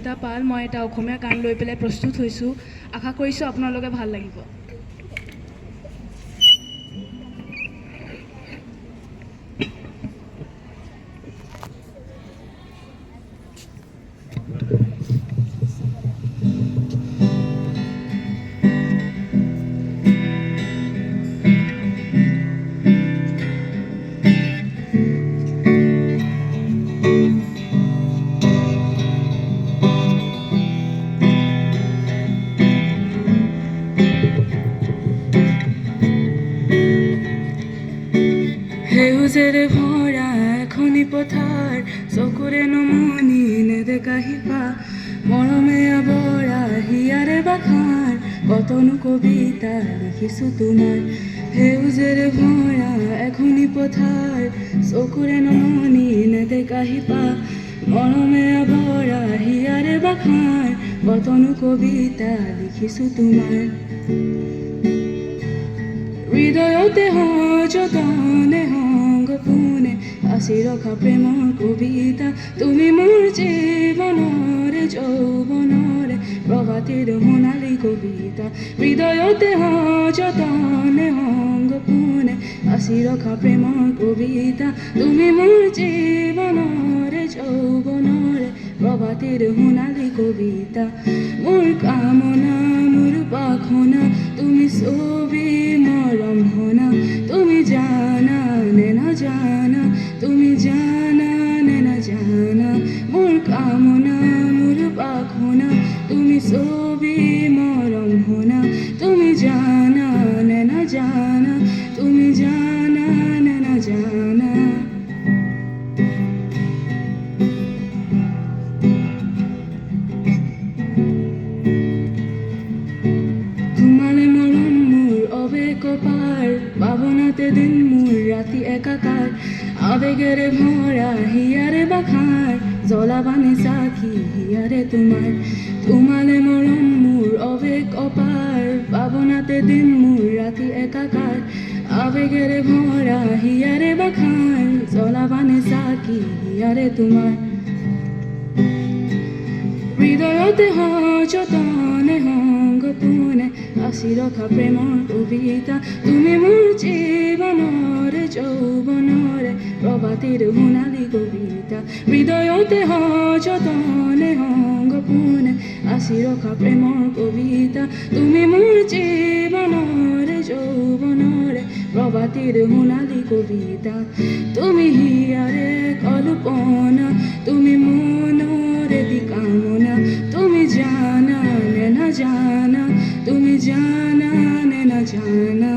সুস্মিতা পাল। মই এটা অসমীয়া গান লৈ পেলাই প্ৰস্তুত হৈছোঁ। আশা কৰিছোঁ আপোনালোকে ভাল লাগিব। সেউজেৰে ভৰা এখনি পথাৰ, চকুৰে নমনি নেদেখা শিপা, মৰমে আৱৰা হিয়াৰে বাখাৰ, কতনো কবিতা লিখিছোঁ তোমাৰ। সেউজেৰে ভৰা এখনি পথাৰ, চকুৰে নমনি নেদেখা শিপা, মৰমে আৱৰা হিয়াৰে বাখাৰ, কতনো কবিতা লিখিছোঁ তোমাৰ। হৃদয়তে সযতনে সংগ পোনে সাঁচি ৰখা প্ৰেমৰ কবিতা, তুমি মোৰ জীৱনৰে যৌৱনৰে প্ৰভাতীৰ সোণালী কবিতা। হৃদয়তে সযতনে সংগ পোনে সাঁচি ৰখা প্ৰেমৰ কবিতা, তুমি মোৰ জীৱনৰে যৌৱনৰে প্ৰভাতীৰ সোণালী কবিতা। মোৰ কামনা মোৰ পাখনা তুমি ছবি মৰম হনা, তুমি জানা নে নাজানা, তুমি জানা নে নাজানা। মোৰ কামনা মোৰ পাখনা তুমি ছবি মৰম হনা, তুমি জানা নে নাজানা, তুমি জানা নে নাজানা। তোমালে মৰম মোৰ অবেগ পাৰ, ভাৱনাতে দিন মোৰ ৰাতি একাকাৰ, আবেগেৰে ভৰা হিয়াৰে বাখাৰ, জ্বলাবানে চাকি হিয়াৰে তোমাৰ। তোমালে মৰম মোৰ অবেগ অপাৰ, ভাৱনাতে দিন মোৰ ৰাতি একাকাৰ, আবেগেৰে ভৰা হিয়াৰে বাখাৰ, জ্বলাবানে চাকি হিয়াৰে তোমাৰ। হৃদয়তে সযতনে সংগ পোনে সাঁচি ৰখা প্ৰেমৰ কবিতা, তুমি মোৰ জীৱনৰে যৌৱনৰে প্ৰভাতীৰ সোণালী কবিতা। হৃদয়তে সযতনে সংগ পোনে সাঁচি ৰখা প্ৰেমৰ কবিতা, তুমি মোৰ জীৱনৰে যৌৱনৰে প্ৰভাতীৰ সোণালী কবিতা। তুমি হিয়াৰে কল্পনা, তুমি মনৰে বিকামনা, তুমি জানা নে নাজানা, তুমি জানা নে নাজানা,